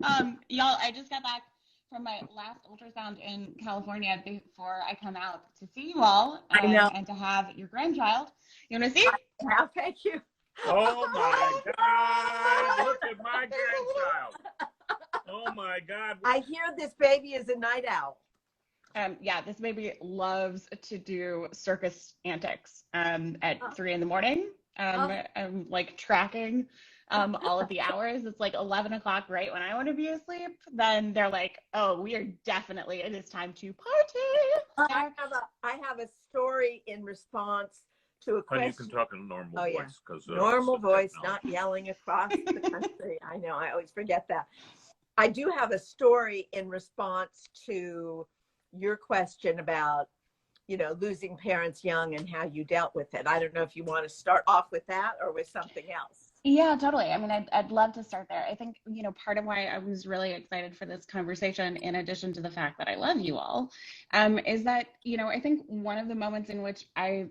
Y'all, I just got back from my last ultrasound in California before I come out to see you all I know. and to have your grandchild. You want to see? Yeah, thank you. Oh my God! Look at my grandchild. Oh my God! I hear this baby is a night owl. Yeah, this baby loves to do circus antics at 3 in the morning. I'm like tracking all of the hours. It's like 11 o'clock right when I want to be asleep. Then they're like, oh, we are definitely, it is time to party. I have a story in response to a question. And you can talk in a normal voice. Because normal voice, not yelling across the country. I know, I always forget that. I do have a story in response to your question about, losing parents young and how you dealt with it. I don't know if you want to start off with that or with something else. Yeah, totally. I mean, I'd love to start there. I think, part of why I was really excited for this conversation, in addition to the fact that I love you all, is that, I think one of the moments in which I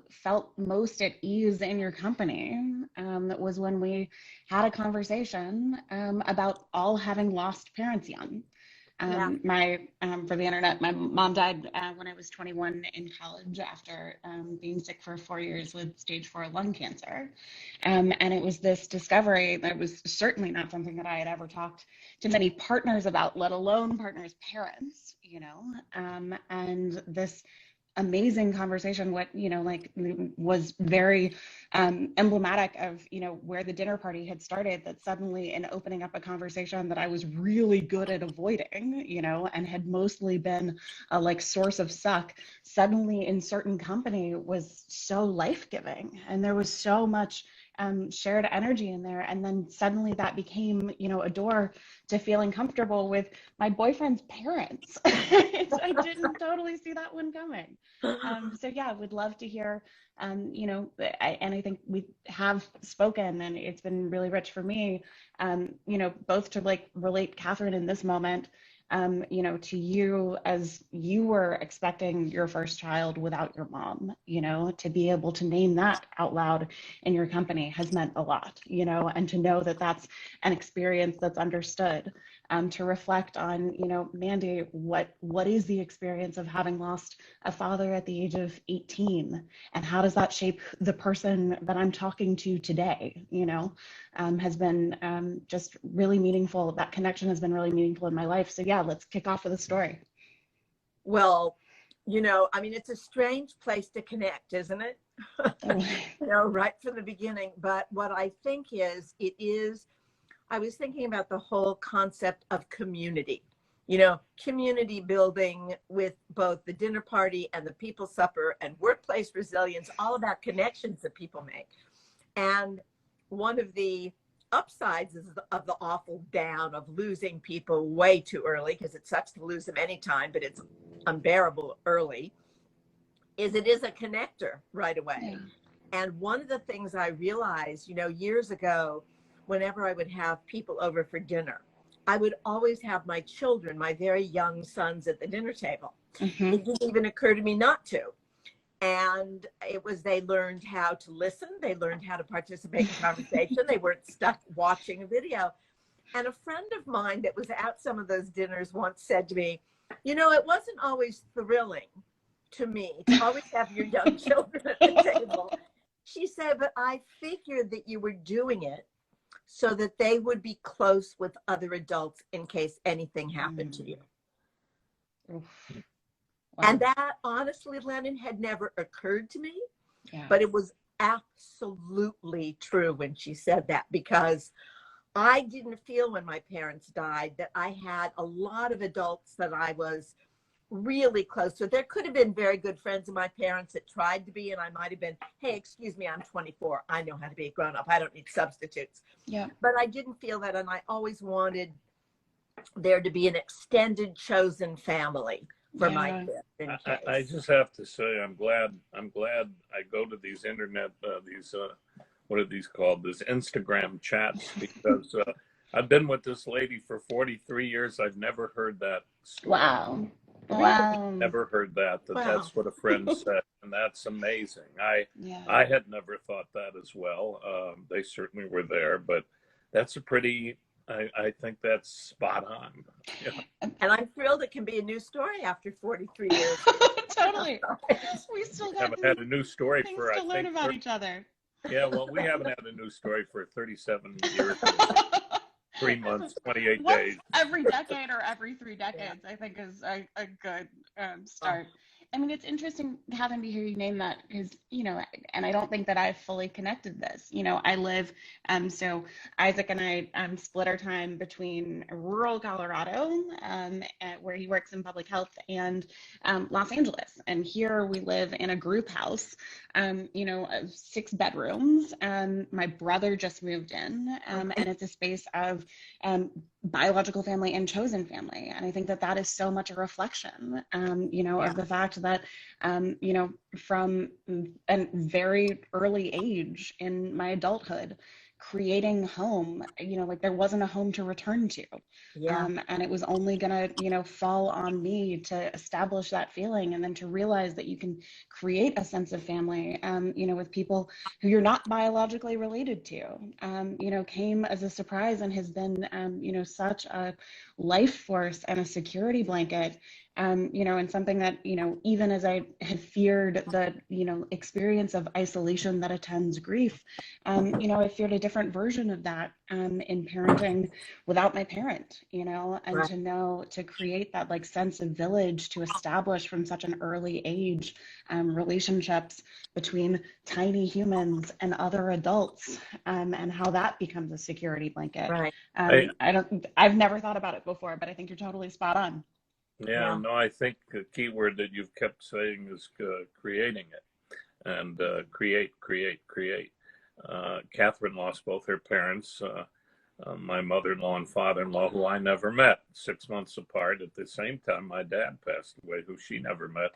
felt most at ease in your company was when we had a conversation about all having lost parents young. For the internet, my mom died when I was 21 in college after being sick for 4 years with stage 4 lung cancer. And it was this discovery that was certainly not something that I had ever talked to many partners about, let alone partners' parents, and this amazing conversation, was very emblematic of, where the dinner party had started, that suddenly in opening up a conversation that I was really good at avoiding, and had mostly been a source of suck, suddenly in certain company was so life-giving. And there was so much shared energy in there. And then suddenly that became, a door to feeling comfortable with my boyfriend's parents. I didn't totally see that one coming. So yeah, would love to hear, and I think we have spoken, and it's been really rich for me, both to relate, Catherine, in this moment, to you as you were expecting your first child without your mom, to be able to name that out loud in your company has meant a lot, and to know that that's an experience that's understood, to reflect on, Mandy, what is the experience of having lost a father at the age of 18, and how does that shape the person that I'm talking to today, has been just really meaningful. That connection has been really meaningful in my life. So yeah, let's kick off with a story. Well, it's a strange place to connect, isn't it? Right from the beginning. But what I think I was thinking about the whole concept of community, community building with both the dinner party and the people supper and workplace resilience, all about connections that people make. And one of the upsides of the awful down of losing people way too early, because it sucks to lose them anytime, but it's unbearable early, is it is a connector right away. Yeah. And one of the things I realized, years ago, whenever I would have people over for dinner, I would always have my children, my very young sons, at the dinner table. Mm-hmm. It didn't even occur to me not to. And they learned how to listen. They learned how to participate in conversation. They weren't stuck watching a video. And a friend of mine that was at some of those dinners once said to me, it wasn't always thrilling to me to always have your young children at the table. She said, but I figured that you were doing it so that they would be close with other adults in case anything happened to you. Wow. And that, honestly, Lennon, had never occurred to me, but it was absolutely true when she said that, because I didn't feel when my parents died that I had a lot of adults that I was really close to. There could have been very good friends of my parents that tried to be, and I might have been, hey, excuse me, I'm 24. I know how to be a grown-up. I don't need substitutes. Yeah. But I didn't feel that, and I always wanted there to be an extended chosen family for my kids. I just have to say, I'm glad I go to these internet, what are these called? These Instagram chats, because I've been with this lady for 43 years. I've never heard that story. Wow. Never heard that that's what a friend said, and that's amazing. I had never thought that as well. They certainly were there, but that's a pretty I think that's spot on. Yeah. And I'm thrilled it can be a new story after 43 years. Totally. We still got Haven't had a new story things for, to I learn think, about each other. yeah, well, we haven't had a new story for 37 years, 3 months, 28 Once days. every decade or every 3 decades, I think is a good start. I mean, it's interesting, Catherine, to hear you name that because, and I don't think that I've fully connected this. I live, so Isaac and I split our time between rural Colorado, where he works in public health, and Los Angeles. And here we live in a group house, of 6 bedrooms. My brother just moved in, and it's a space of biological family and chosen family. And I think that that is so much a reflection, of the fact that, from a very early age in my adulthood, creating home, like there wasn't a home to return to. And it was only gonna, fall on me to establish that feeling, and then to realize that you can create a sense of family, with people who you're not biologically related to, came as a surprise and has been, such a life force and a security blanket, and something that, even as I had feared the, experience of isolation that attends grief, I feared a different version of that in parenting without my parent, and Right. to know, to create that like sense of village, to establish from such an early age relationships between tiny humans and other adults, and how that becomes a security blanket. Right. I've never thought about it before, but I think you're totally spot on. Yeah, no, I think the key word that you've kept saying is creating it, and create. Catherine lost both her parents, my mother-in-law and father-in-law, who I never met, 6 months apart. At the same time, my dad passed away, who she never met.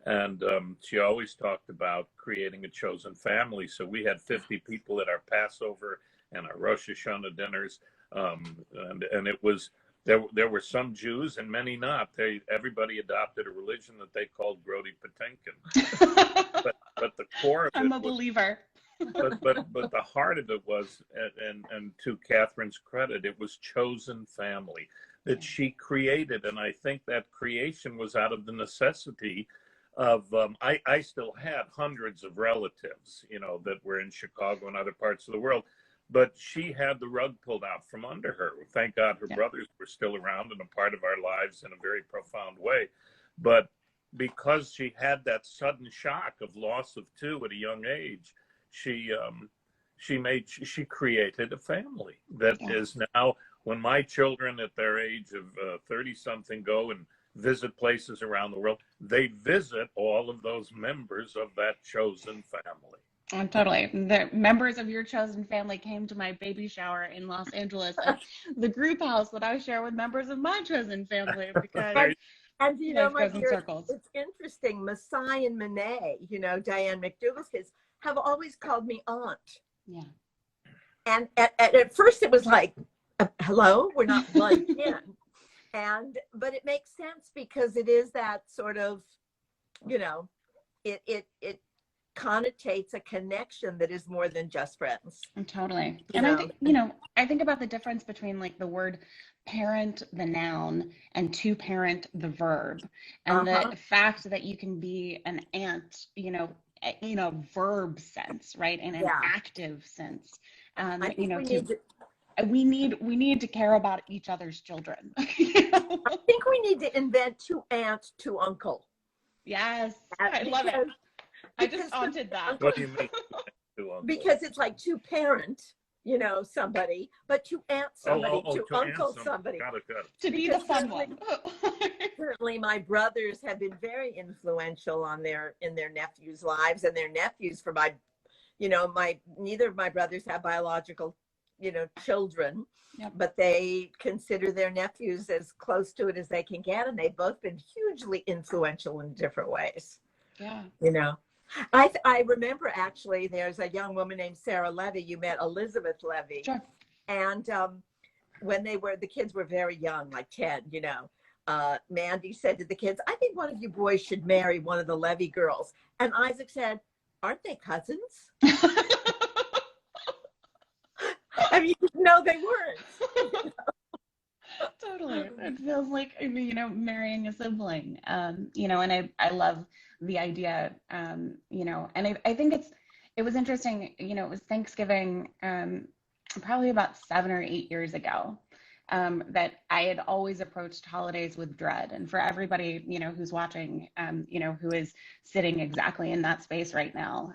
And she always talked about creating a chosen family. So we had 50 people at our Passover and our Rosh Hashanah dinners, and it was. There were some Jews and many not. Everybody adopted a religion that they called Grody Patinkin. but the core of I'm it a was, believer. but the heart of it was, and to Catherine's credit, it was chosen family that she created. And I think that creation was out of the necessity of, I still had hundreds of relatives, that were in Chicago and other parts of the world. But she had the rug pulled out from under her. Thank God her brothers were still around and a part of our lives in a very profound way. But because she had that sudden shock of loss of 2 at a young age, she created a family that is now, when my children at their age of 30-something go and visit places around the world, they visit all of those members of that chosen family. Totally. The members of your chosen family came to my baby shower in Los Angeles at the group house that I share with members of my chosen family, because and life goes in circles. It's interesting. Masai and Monet, Diane McDougall's kids, have always called me aunt. Yeah. And at first it was like, hello, we're not plugged in. But it makes sense because it is that sort of, it connotates a connection that is more than just friends. Totally. And I think about the difference between like the word parent, the noun, and to parent, the verb, and the fact that you can be an aunt, in a verb sense, right? In an active sense. We need to care about each other's children. I think we need to invent to aunt, to uncle. Yes, I love it. I just haunted that. What do you mean? Because it's like to parent, somebody, but to aunt somebody, to uncle somebody. Got it. To be the fun one. Certainly my brothers have been very influential in their nephews' lives, and their nephews, for neither of my brothers have biological, children, but they consider their nephews as close to it as they can get, and they've both been hugely influential in different ways. Yeah. I remember, actually, there's a young woman named Sarah Levy. You met Elizabeth Levy. Sure. And when the kids were very young, like 10, Mandy said to the kids, I think one of you boys should marry one of the Levy girls. And Isaac said, aren't they cousins? I mean, no, they weren't. Totally. It feels like, marrying a sibling. And I love the idea, and I think it was interesting, it was Thanksgiving, probably about 7 or 8 years ago, that I had always approached holidays with dread. And for everybody, who's watching, who is sitting exactly in that space right now,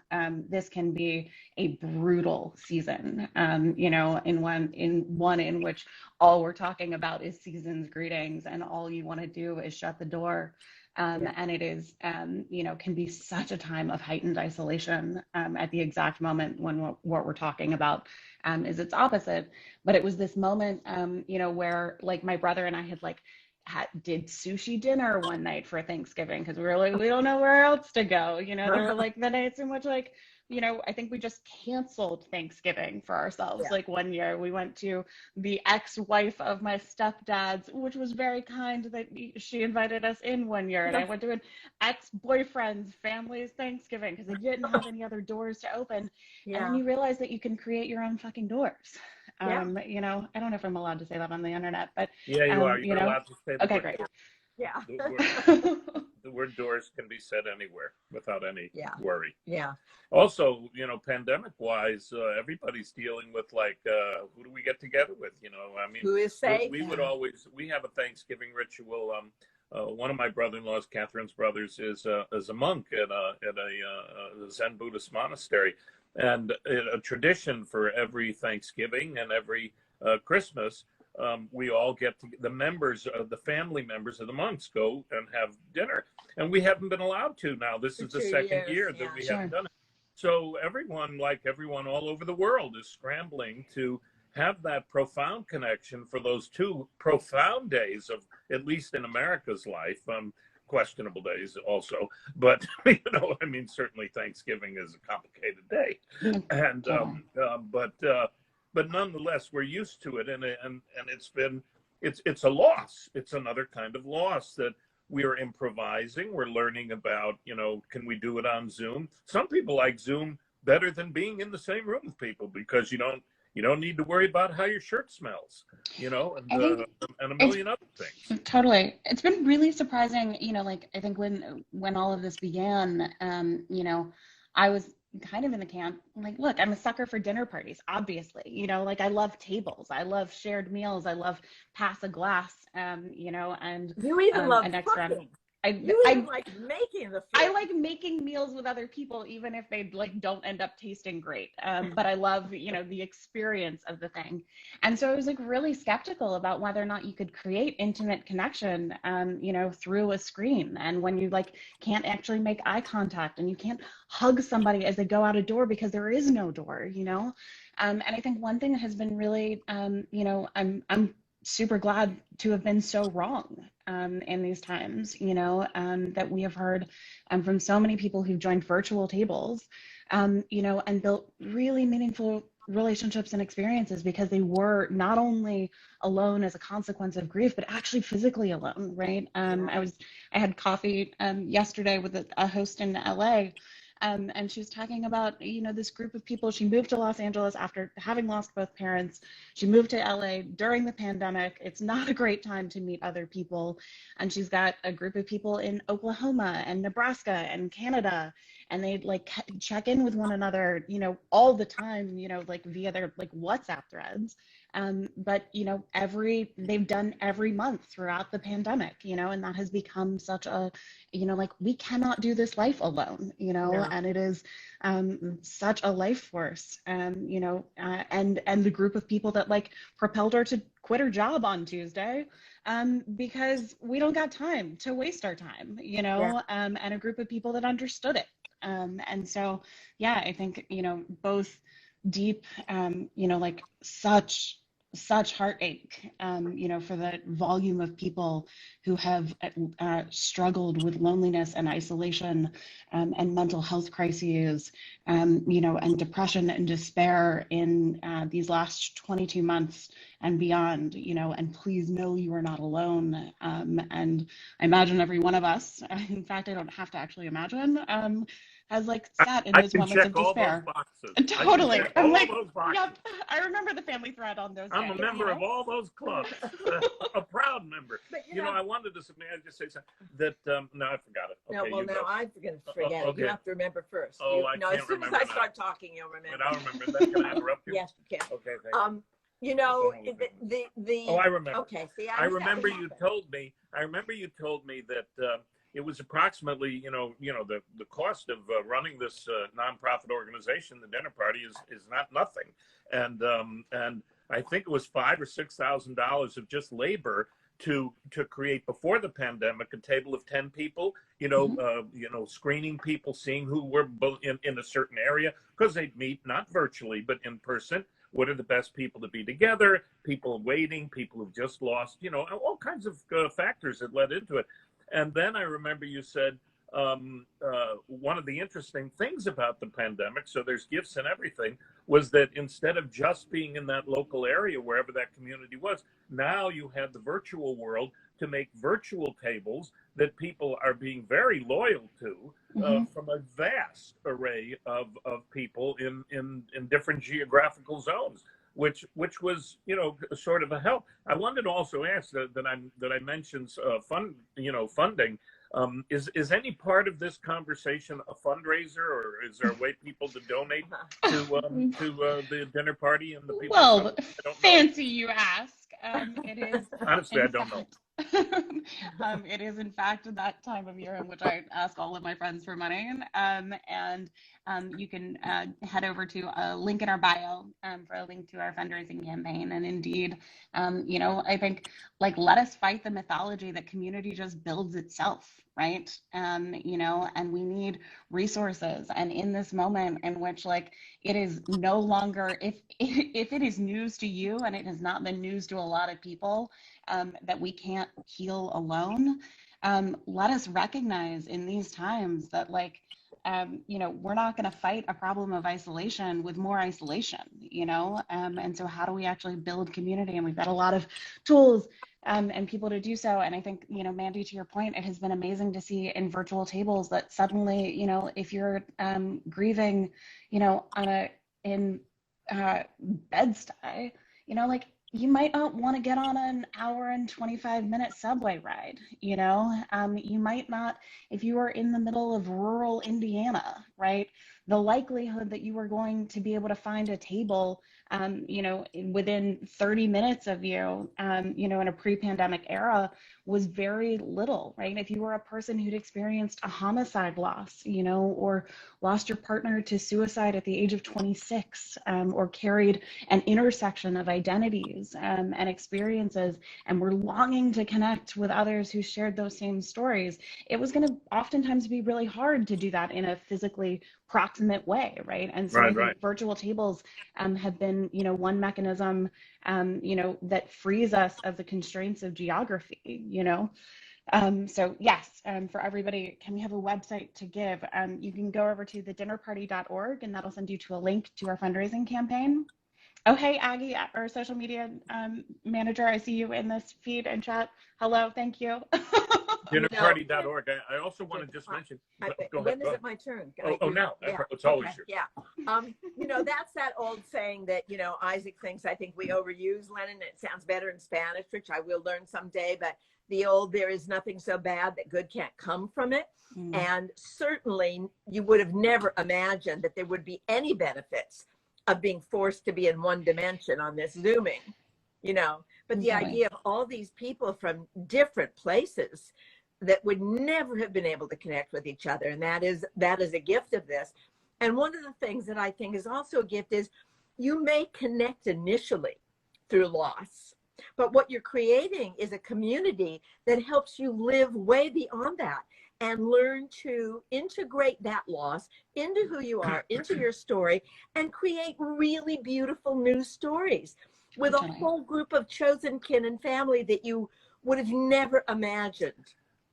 this can be a brutal season, in one in which all we're talking about is season's greetings, and all you want to do is shut the door. And it is, can be such a time of heightened isolation, at the exact moment when what we're talking about, is its opposite. But it was this moment, where like my brother and I did sushi dinner one night for Thanksgiving, because we were like, we don't know where else to go. There were like the nights in which I think we just canceled Thanksgiving for ourselves. Like one year we went to the ex-wife of my stepdad's, which was very kind that she invited us in one year. And I went to an ex-boyfriend's family's Thanksgiving because they didn't have any other doors to open. And then you realize that you can create your own fucking doors. I don't know if I'm allowed to say that on the internet, but yeah, you are. You're allowed to say that. Okay, great. Yeah. The word doors can be said anywhere without any worry. Yeah. Also, pandemic wise, everybody's dealing with who do we get together with? I mean, who is safe? We have a Thanksgiving ritual. One of my brother-in-laws, Catherine's brothers, is a monk at a Zen Buddhist monastery, and a tradition for every Thanksgiving and every Christmas. We all get to, the family members of the monks go and have dinner, and we haven't been allowed to now. This is the second year that we haven't done it. So everyone all over the world is scrambling to have that profound connection for those two profound days of, at least in America's life, questionable days also, but certainly Thanksgiving is a complicated day, and but nonetheless, we're used to it, and it's a loss. It's another kind of loss that we are improvising. We're learning about, can we do it on Zoom? Some people like Zoom better than being in the same room with people, because you don't need to worry about how your shirt smells, and a million other things. Totally. It's been really surprising, I think when all of this began, I was kind of in the camp, look, I'm a sucker for dinner parties, obviously, I love tables, I love shared meals, I love pass a glass, and you even love cooking. I like making the food. I like making meals with other people, even if they don't end up tasting great. But I love, the experience of the thing. And so I was really skeptical about whether or not you could create intimate connection, through a screen. And when you can't actually make eye contact, and you can't hug somebody as they go out a door because there is no door, And I think one thing that has been really, I'm super glad to have been so wrong in these times, that we have heard from so many people who've joined virtual tables, and built really meaningful relationships and experiences because they were not only alone as a consequence of grief, but actually physically alone, right? I had coffee yesterday with a host in LA. And she was talking about, this group of people. She moved to Los Angeles after having lost both parents. She moved to LA during the pandemic. It's not a great time to meet other people. And she's got a group of people in Oklahoma and Nebraska and Canada. And they check in with one another, all the time, via their WhatsApp threads. But they've done every month throughout the pandemic, and that has become such a, we cannot do this life alone, and it is such a life force, and the group of people that propelled her to quit her job on Tuesday, because we don't got time to waste our time, and a group of people that understood it. And so, I think, both deep, such heartache, for the volume of people who have struggled with loneliness and isolation, and mental health crises, and depression and despair in these last 22 months and beyond, and please know you are not alone. And I imagine every one of us, in fact, I don't have to actually imagine, has like sat in I those can moments check of all those despair. boxes. Totally. I can check I'm all like, those boxes. yep, I remember the family thread on those I'm days, a member of all those clubs, a proud member. But, I wanted to may I just say something that no, I forgot it. Okay, no, well, now I'm going to forget it. okay. You have to remember first. Oh, I no, can't as soon as remember I now. start talking, you'll remember. But I'll remember that. Can I interrupt you? Yes, you can. Okay, thank you. You know, Oh, I remember. Okay, see, I remember you told me. I remember you told me that it was approximately, the cost of running this nonprofit organization, the dinner party, is not nothing, and I think it was $5,000 or $6,000 of just labor to create before the pandemic a table of 10 people, screening people, seeing who were both in a certain area, because they'd meet not virtually but in person. What are the best people to be together? People waiting, people who've just lost, all kinds of factors that led into it. And then I remember you said one of the interesting things about the pandemic, so there's gifts and everything, was that instead of just being in that local area, wherever that community was, now you had the virtual world to make virtual tables that people are being very loyal to from a vast array of people in different geographical zones, which was sort of a help. I wanted to also ask that I mentioned funding. Is any part of this conversation a fundraiser, or is there a way people to donate to the dinner party and the people? Well, fancy you ask. It is honestly, I don't know. It is in fact that time of year in which I ask all of my friends for money, and you can head over to a link in our bio for a link to our fundraising campaign. And indeed, I think, like, let us fight the mythology that community just builds itself, right? And we need resources. And in this moment in which, like, it is no longer, if it is news to you, and it has not been news to a lot of people, that we can't heal alone, let us recognize in these times that, like, we're not going to fight a problem of isolation with more isolation, and so how do we actually build community? And we've got a lot of tools and people to do so. And I think, Mandy, to your point, it has been amazing to see in virtual tables that suddenly, if you're grieving, in Bed-Stuy, like, you might not want to get on an hour and 25-minute subway ride. You might not, if you are in the middle of rural Indiana, right? The likelihood that you are going to be able to find a table, within 30 minutes of you, in a pre-pandemic era was very little, right? If you were a person who'd experienced a homicide loss, or lost your partner to suicide at the age of 26, or carried an intersection of identities and experiences, and were longing to connect with others who shared those same stories, it was going to oftentimes be really hard to do that in a physically proximate way, right? And so I think virtual tables have been, one mechanism, that frees us of the constraints of geography, So yes, for everybody, can we have a website to give? You can go over to thedinnerparty.org, and that'll send you to a link to our fundraising campaign. Oh, hey, Aggie, our social media manager, I see you in this feed and chat. Hello, thank you. Dinnerparty.org. I also want to just mention. When is it my turn? Now. Yeah. It's always yours. Yeah. That's that old saying that, Isaac thinks, I think we overuse Lennon. It sounds better in Spanish, which I will learn someday. But the old, there is nothing so bad that good can't come from it. And certainly you would have never imagined that there would be any benefits of being forced to be in one dimension on this Zooming, but the idea of all these people from different places that would never have been able to connect with each other. And that is a gift of this. And one of the things that I think is also a gift is you may connect initially through loss, but what you're creating is a community that helps you live way beyond that and learn to integrate that loss into who you are, into your story, and create really beautiful new stories with a whole group of chosen kin and family that you would have never imagined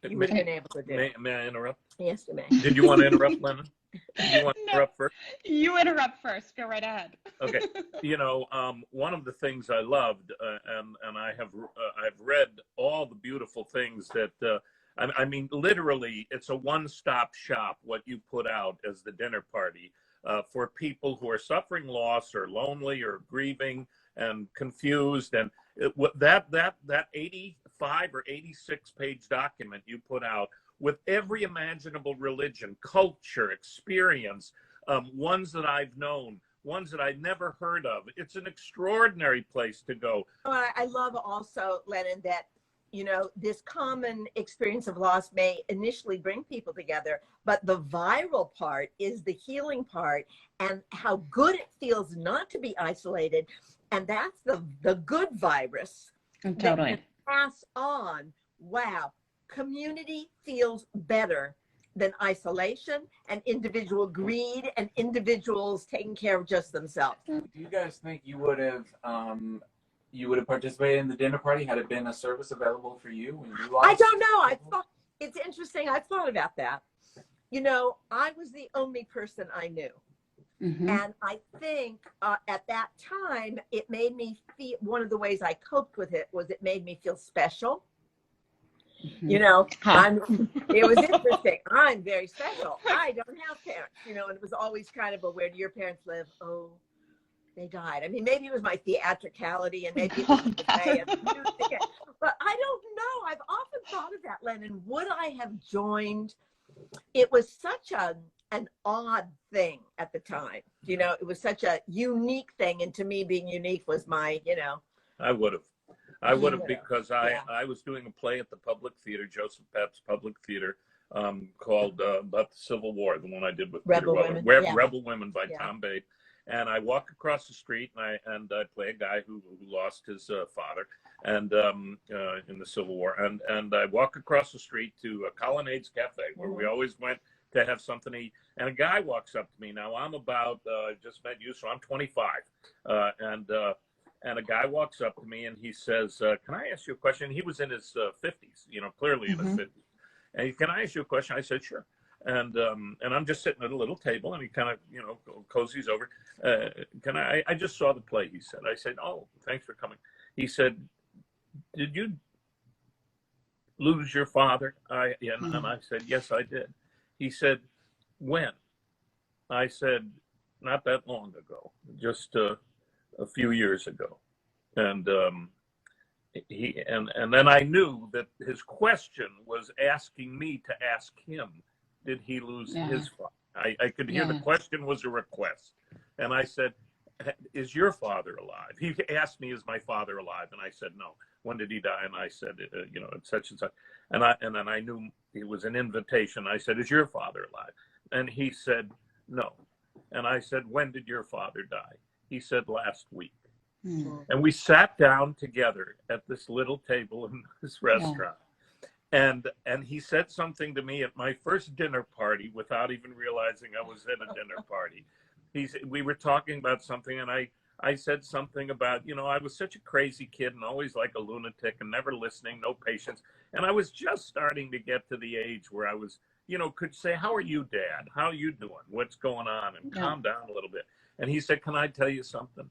you would have been able to do. May I interrupt? Yes, you may. Did you want to interrupt, Lennon? Did you want to interrupt first? You interrupt first. Go right ahead. Okay. One of the things I loved, and I've read all the beautiful things that I mean, literally, it's a one-stop shop, what you put out as the dinner party for people who are suffering loss or lonely or grieving and confused. And that 85 or 86 page document you put out with every imaginable religion, culture, experience, ones that I've known, ones that I'd never heard of. It's an extraordinary place to go. I love also, Lennon, that, you know, this common experience of loss may initially bring people together, but the viral part is the healing part, and how good it feels not to be isolated. And that's the good virus that can pass on. Wow. Community feels better than isolation and individual greed and individuals taking care of just themselves. Do you guys think you would have participated in the dinner party had it been a service available for you when you lost? I don't know. It's interesting. I thought about that. You know, I was the only person I knew. Mm-hmm. And I think at that time, it made me feel, one of the ways I coped with it was it made me feel special. Mm-hmm. You know, it was interesting. I'm very special. I don't have parents, you know, and it was always kind of a, where do your parents live? Oh, they died. I mean, maybe it was my theatricality and maybe it was the way of music. But I don't know. I've often thought of that, Lennon. Would I have joined? It was such an odd thing at the time. You know, it was such a unique thing. And to me, being unique was my, you know. I would have because I was doing a play at the Public Theater, Joseph Pepys Public Theater, called about the Civil War, the one I did with Rebel Peter Women. Rebel Women by Tom Bates. And I walk across the street and I play a guy who lost his father and in the Civil War. And I walk across the street to Colonnades Cafe, where we always went to have something to eat. And a guy walks up to me. Now I'm about, just met you, so I'm 25. And a guy walks up to me and he says, can I ask you a question? He was in his 50s, you know, clearly in his 50s. And he, can I ask you a question? I said, sure. And I'm just sitting at a little table and he kind of, you know, cozies over. I just saw the play, he said. I said, oh, thanks for coming. He said, did you lose your father? And I said, yes, I did. He said, when? I said, not that long ago, just a few years ago. And then I knew that his question was asking me to ask him, did he lose his father? I could hear the question was a request. And I said, is your father alive? He asked me, is my father alive? And I said, no. When did he die? And I said, you know, it's such and such. And then I knew it was an invitation. I said, is your father alive? And he said, no. And I said, when did your father die? He said, last week. And we sat down together at this little table in this restaurant. And he said something to me at my first dinner party without even realizing I was at a dinner party. We were talking about something, and I said something about, you know, I was such a crazy kid and always like a lunatic and never listening, no patience. And I was just starting to get to the age where I was, you know, could say, how are you, Dad? How are you doing? What's going on? And calm down a little bit. And he said, can I tell you something?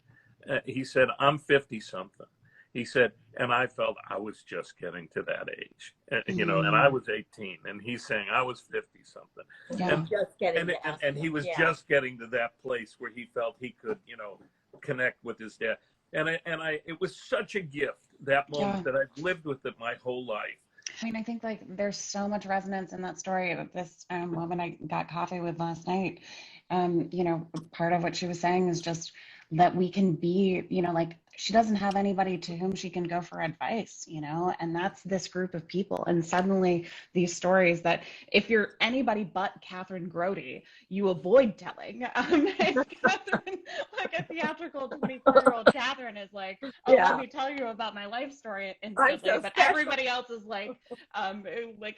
He said, I'm 50 something. He said, and I felt I was just getting to that age, you know, and I was 18, and he's saying I was 50 something. And he was just getting to that place where he felt he could, you know, connect with his dad. And it was such a gift, that moment, that I've lived with it my whole life. I mean, I think like there's so much resonance in that story of this woman I got coffee with last night. You know, part of what she was saying is just that we can be, you know, like she doesn't have anybody to whom she can go for advice, you know, and that's this group of people. And suddenly these stories that if you're anybody but Catherine Grody, you avoid telling. And Catherine, like a theatrical 24-year-old Catherine is like, oh, let me tell you about my life story instantly. But everybody else is like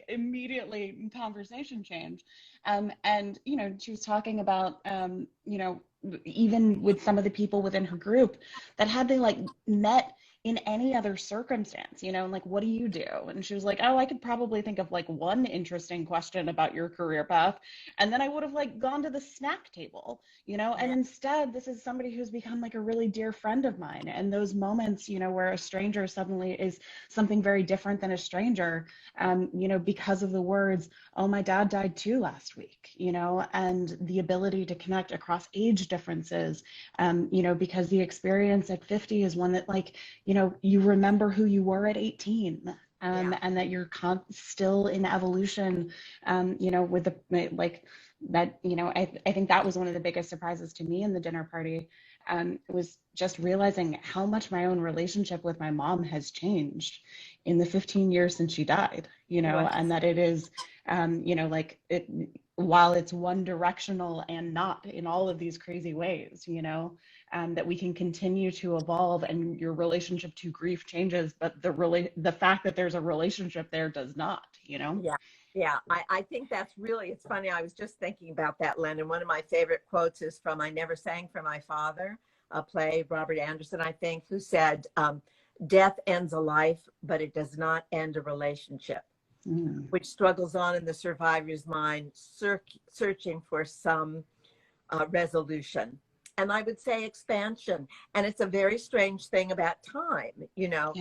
immediately conversation change. And, you know, she was talking about, you know, even with some of the people within her group that had they like met in any other circumstance, you know, and like, what do you do? And she was like, oh, I could probably think of like one interesting question about your career path. And then I would have like gone to the snack table, you know, and instead this is somebody who's become like a really dear friend of mine. And those moments, you know, where a stranger suddenly is something very different than a stranger, you know, because of the words, oh, my dad died too last week, you know, and the ability to connect across age differences, you know, because the experience at 50 is one that, like, you know, you remember who you were at 18, and that you're still in evolution, you know, with the, like, that, you know, I think that was one of the biggest surprises to me in the dinner party, was just realizing how much my own relationship with my mom has changed in the 15 years since she died, you know, and that it is, you know, like, it, while it's one directional and not in all of these crazy ways, you know, that we can continue to evolve and your relationship to grief changes, but the fact that there's a relationship there does not, you know? Yeah, I think that's really, it's funny. I was just thinking about that, Len, and one of my favorite quotes is from I Never Sang for My Father, a play, Robert Anderson, I think, who said, death ends a life, but it does not end a relationship, which struggles on in the survivor's mind, searching for some resolution. And I would say expansion. And it's a very strange thing about time, you know.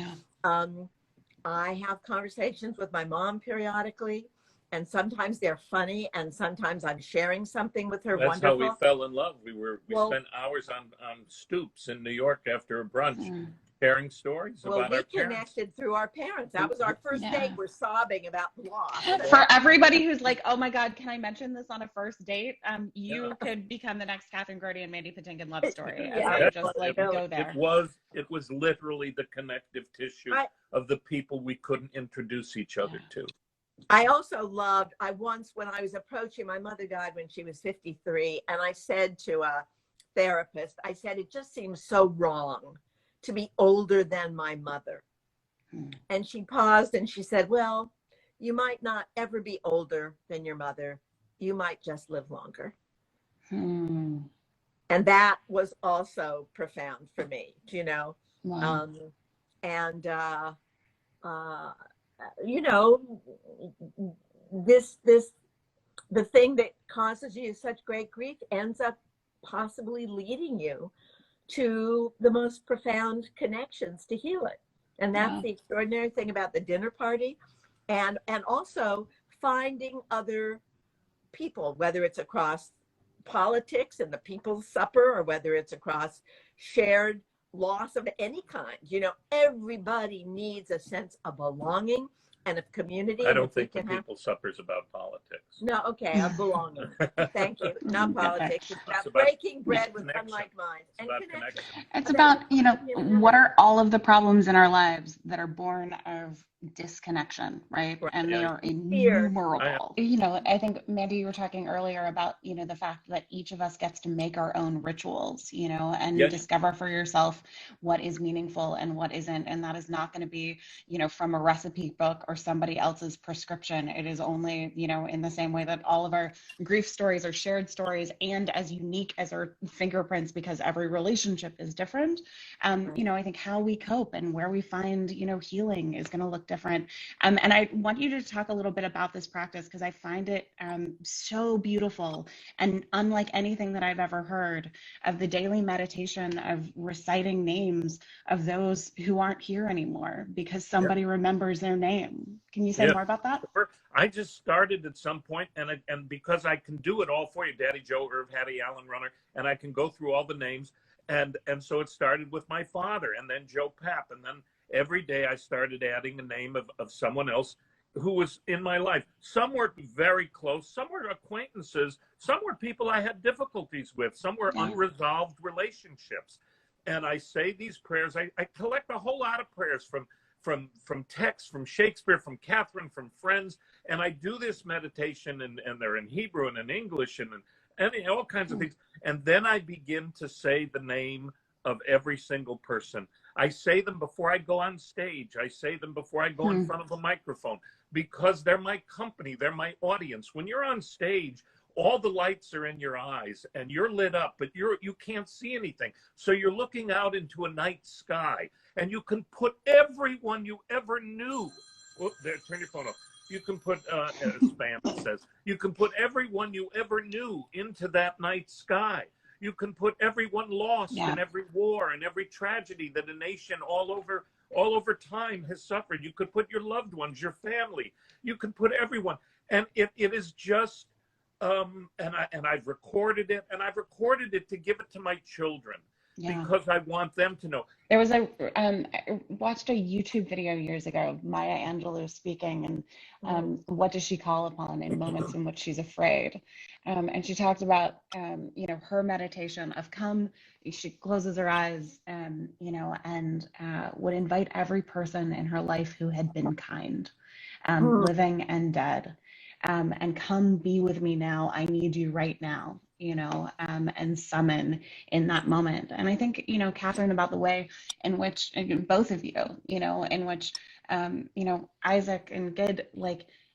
I have conversations with my mom periodically, and sometimes they're funny, and sometimes I'm sharing something with her. That's wonderful. how we fell in love. We spent hours on stoops in New York after a brunch, sharing stories about our parents. We connected through our parents. That was our first date. We're sobbing about loss. For everybody who's like, oh my God, can I mention this on a first date? You could become the next Catherine Grody and Mandy Patinkin love story. Just like go there. It was literally the connective tissue of the people we couldn't introduce each other to. I also loved, when I was approaching, my mother died when she was 53, and I said to a therapist, I said, it just seems so wrong to be older than my mother. And she paused and she said, well, you might not ever be older than your mother. You might just live longer. And that was also profound for me, you know. You know, the thing that causes you such great grief ends up possibly leading you to the most profound connections to heal it. And that's the extraordinary thing about the dinner party, and also finding other people, whether it's across politics and the People's Supper, or whether it's across shared loss of any kind. You know, everybody needs a sense of belonging and of community. I don't think the People's Supper is about politics. No, okay, of belonging. Thank you. Not politics. It's about breaking bread with unlike minds and connection. It's about, you know, what are all of the problems in our lives that are born of disconnection, right? And they are innumerable. You know, I think, Mandy, you were talking earlier about, you know, the fact that each of us gets to make our own rituals, you know, and discover for yourself what is meaningful and what isn't. And that is not going to be, you know, from a recipe book or somebody else's prescription. It is only, you know, in the same way that all of our grief stories are shared stories and as unique as our fingerprints, because every relationship is different. You know, I think how we cope and where we find, you know, healing is going to look different. And I want you to talk a little bit about this practice, because I find it so beautiful and unlike anything that I've ever heard, of the daily meditation of reciting names of those who aren't here anymore because somebody remembers their name. Can you say more about that? I just started at some point, and because I can do it all for you, Daddy Joe, Irv, Hattie, Allen, Runner, and I can go through all the names. And so it started with my father, and then Joe Papp, and then every day I started adding a name of someone else who was in my life. Some were very close, some were acquaintances, some were people I had difficulties with, some were unresolved relationships. And I say these prayers, I collect a whole lot of prayers from texts, from Shakespeare, from Catherine, from friends, and I do this meditation, and they're in Hebrew and in English and all kinds of things. And then I begin to say the name of every single person. I say them before I go on stage. I say them before I go in front of a microphone, because they're my company. They're my audience. When you're on stage, all the lights are in your eyes and you're lit up, but you can't see anything. So you're looking out into a night sky, and you can put everyone you ever knew. Oh, there, turn your phone off. You can put spam, it says. You can put everyone you ever knew into that night sky. You can put everyone lost in every war and every tragedy that a nation all over time has suffered. You could put your loved ones, your family. You could put everyone. And it is just, and I've recorded it, and I've recorded it to give it to my children because I want them to know. There was I watched a YouTube video years ago of Maya Angelou speaking, and what does she call upon in moments in which she's afraid? And she talked about, her meditation of she closes her eyes, and would invite every person in her life who had been kind, living and dead. And come be with me now. I need you right now, and summon in that moment. And I think, Catherine, about the way in which both of you, in which, Isaac and Gid,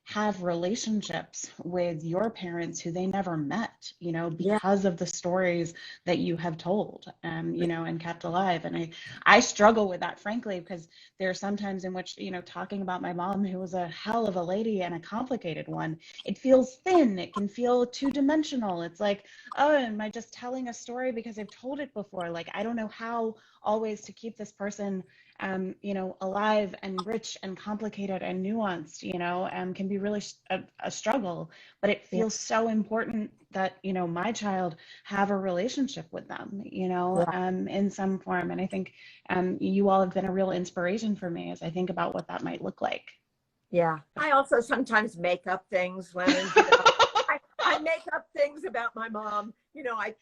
have relationships with your parents who they never met, because of the stories that you have told, and kept alive. And I struggle with that, frankly, because there are sometimes in which, talking about my mom, who was a hell of a lady and a complicated one, it feels thin. It can feel two-dimensional. It's like, oh, am I just telling a story because I've told it before? I don't know how always to keep this person alive and rich and complicated and nuanced, can be really a struggle, but it feels so important that, my child have a relationship with them, in some form. And I think you all have been a real inspiration for me as I think about what that might look like. Yeah. I also sometimes make up things, Lennon. I make up things about my mom. I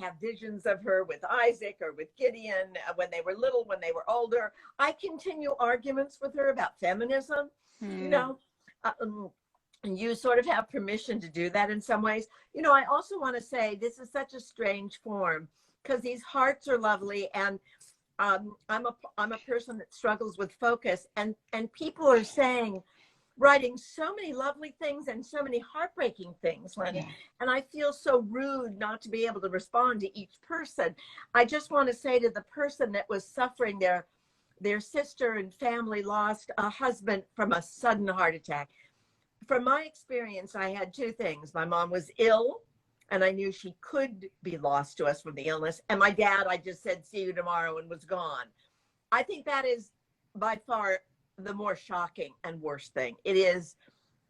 have visions of her with Isaac or with Gideon when they were little, when they were older. I continue arguments with her about feminism, and you sort of have permission to do that in some ways. I also want to say this is such a strange form because these hearts are lovely, and I'm a person that struggles with focus, and people are writing so many lovely things and so many heartbreaking things, Lenny. Yeah. And I feel so rude not to be able to respond to each person. I just want to say to the person that was suffering, their sister and family lost a husband from a sudden heart attack. From my experience, I had two things. My mom was ill, and I knew she could be lost to us from the illness. And my dad, I just said, see you tomorrow, and was gone. I think that is by far the more shocking and worst thing. It is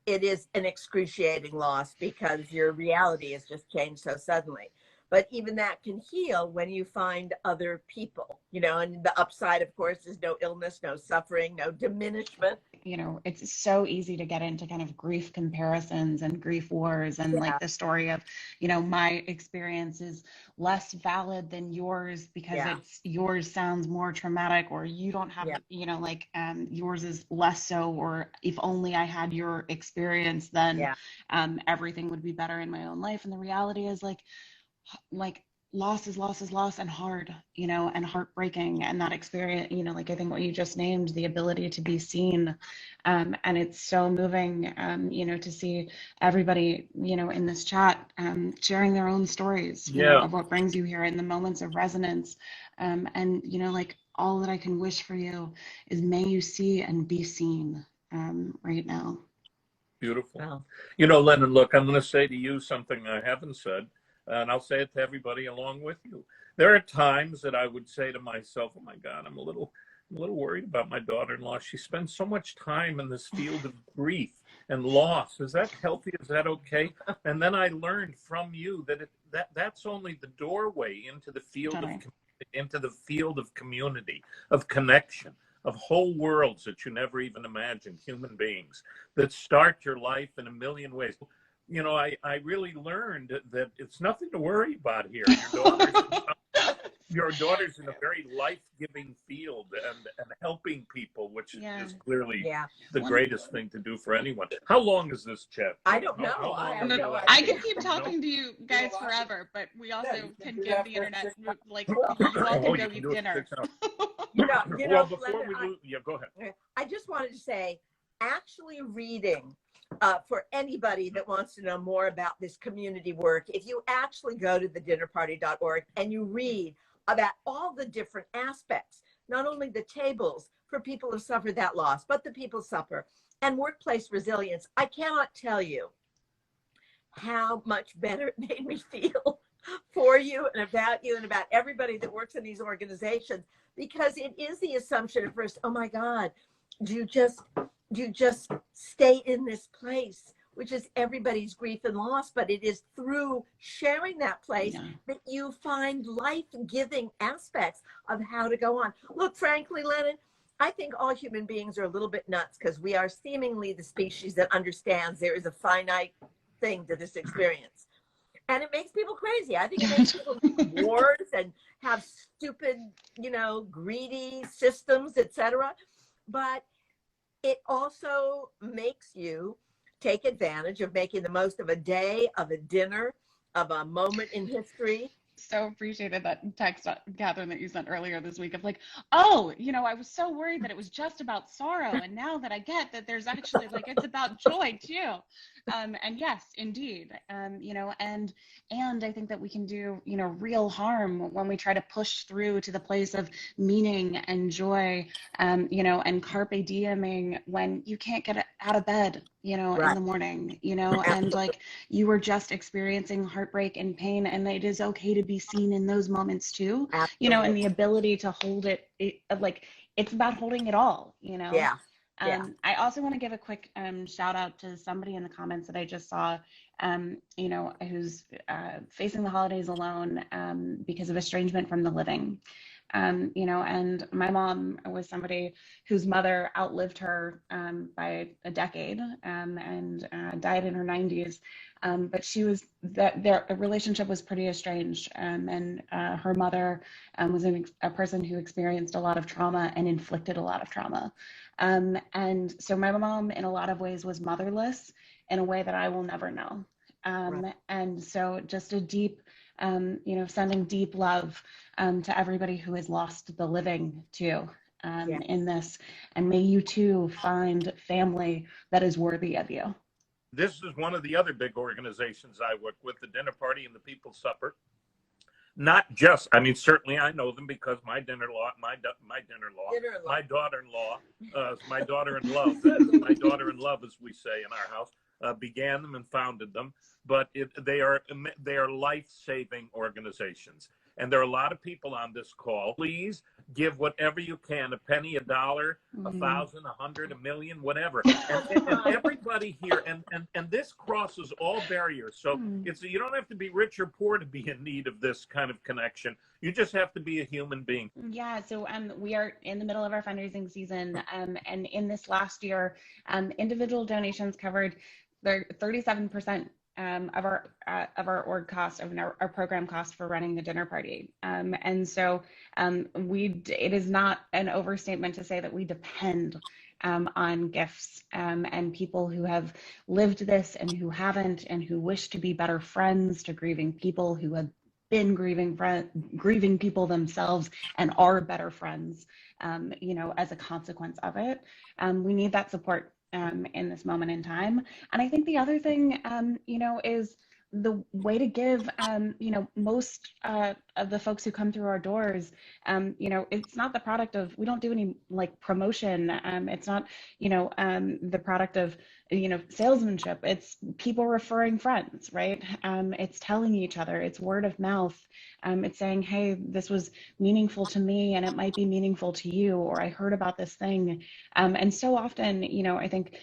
an excruciating loss because your reality has just changed so suddenly. But even that can heal when you find other people, and the upside, of course, is no illness, no suffering, no diminishment. It's so easy to get into kind of grief comparisons and grief wars, and the story of, my experience is less valid than yours because yours sounds more traumatic, or you don't have, yours is less so, or if only I had your experience, then everything would be better in my own life. And the reality is loss is loss and hard, and heartbreaking. And that experience, I think what you just named, the ability to be seen. And it's so moving, to see everybody, in this chat, sharing their own stories of what brings you here in the moments of resonance. And, all that I can wish for you is may you see and be seen right now. Beautiful. Wow. Lennon, look, I'm going to say to you something I haven't said. And I'll say it to everybody along with you. There are times that I would say to myself, oh my God, I'm a little worried about my daughter-in-law. She spends so much time in this field of grief and loss. Is that healthy? Is that okay? And then I learned from you that that's only the doorway into the field of community, of connection, of whole worlds that you never even imagined, human beings that start your life in a million ways. I really learned that it's nothing to worry about here. Your daughter's in a very life-giving field and helping people, which is clearly the greatest thing to do for anyone. How long is this chat? I don't know. I can keep talking to you guys forever, but we also can give the internet, you all can go eat dinner. Before we go ahead. I just wanted to say, actually reading for anybody that wants to know more about this community work, if you actually go to thedinnerparty.org and you read about all the different aspects, not only the tables for people who suffer that loss, but the people suffer, and workplace resilience, I cannot tell you how much better it made me feel for you and about everybody that works in these organizations, because it is the assumption at first, oh my God, do you just stay in this place, which is everybody's grief and loss, but it is through sharing that place that you find life-giving aspects of how to go on. Look, frankly, Lennon, I think all human beings are a little bit nuts because we are seemingly the species that understands there is a finite thing to this experience. And it makes people crazy. I think it makes people make wars and have stupid, greedy systems, etc. But it also makes you take advantage of making the most of a day, of a dinner, of a moment in history. So appreciated that text, Catherine, that you sent earlier this week of like, oh, I was so worried that it was just about sorrow. And now that I get that there's actually it's about joy too. And yes, indeed. And I think that we can do, real harm when we try to push through to the place of meaning and joy, and carpe dieming when you can't get out of bed, in the morning, and you were just experiencing heartbreak and pain, and it is okay to be seen in those moments too. Absolutely. And the ability to hold it, it's about holding it all, Yeah. I also want to give a quick shout out to somebody in the comments that I just saw, who's facing the holidays alone because of estrangement from the living. And my mom was somebody whose mother outlived her by a decade and died in her 90s. But their relationship was pretty estranged. And her mother was a person who experienced a lot of trauma and inflicted a lot of trauma. And so my mom, in a lot of ways, was motherless in a way that I will never know. Right. And so just a deep, sending deep love to everybody who has lost the living too in this. And may you too find family that is worthy of you. This is one of the other big organizations I work with, the Dinner Party and the People Supper. Not just, certainly I know them because my daughter-in-law, my daughter-in-love, as we say in our house, began them and founded them. But they are life-saving organizations. And there are a lot of people on this call. Please give whatever you can, a penny, $1, 1,000, 100, 1,000,000, whatever. And everybody here, and this crosses all barriers. So you don't have to be rich or poor to be in need of this kind of connection. You just have to be a human being. Yeah, so we are in the middle of our fundraising season. And in this last year, individual donations covered 37% of our org cost, of our program cost for running the dinner party. And so it is not an overstatement to say that we depend on gifts and people who have lived this and who haven't, and who wish to be better friends to grieving people, who have been grieving people themselves and are better friends, as a consequence of it. We need that support in this moment in time. And I think the other thing, is the way to give, most of the folks who come through our doors, it's not the product of, we don't do any promotion. It's not, the product of, salesmanship. It's people referring friends, right? It's telling each other, it's word of mouth. It's saying, hey, this was meaningful to me and it might be meaningful to you, or I heard about this thing. And so often, I think,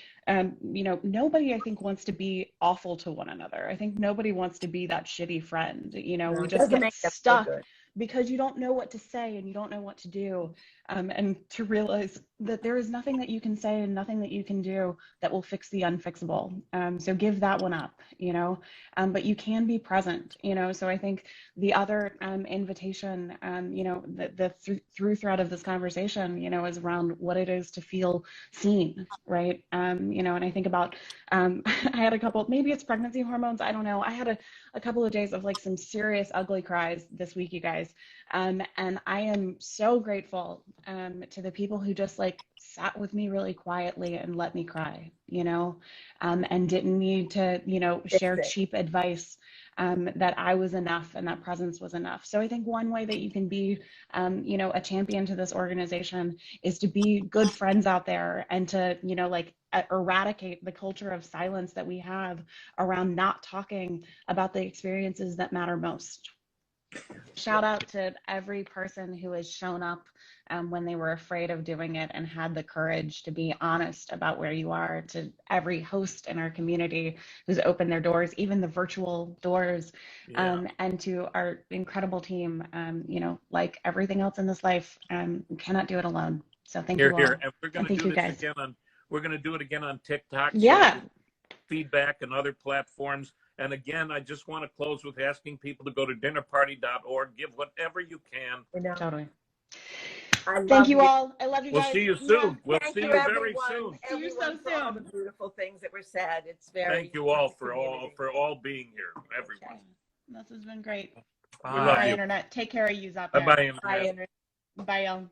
nobody, I think, wants to be awful to one another. I think nobody wants to be that shitty friend. We just get stuck because you don't know what to say and you don't know what to do. And to realize that there is nothing that you can say and nothing that you can do that will fix the unfixable. So give that one up, but you can be present, so I think the other invitation, the through thread of this conversation, is around what it is to feel seen, right? And I think about, I had a couple, maybe it's pregnancy hormones, I don't know. I had a couple of days of some serious ugly cries this week, you guys. And I am so grateful to the people who just like sat with me really quietly and let me cry, and didn't need to, share cheap advice, that I was enough and that presence was enough. So I think one way that you can be, a champion to this organization is to be good friends out there and to, eradicate the culture of silence that we have around not talking about the experiences that matter most. Shout out to every person who has shown up when they were afraid of doing it and had the courage to be honest about where you are, to every host in our community who's opened their doors, even the virtual doors, and to our incredible team. Like everything else in this life, we cannot do it alone. So thank you all. And we're going to do this again we're going to do it again on TikTok. Yeah. So feedback and other platforms. And again, I just want to close with asking people to go to dinnerparty.org, give whatever you can. Totally. Thank you all. I love you guys. We'll see you soon. We'll see you very soon. See you so soon. All the beautiful things that were said. It's very. Thank you all for all being here, everyone. This has been great. We love you. Internet. Take care of you out there. Bye, Internet. Bye, y'all.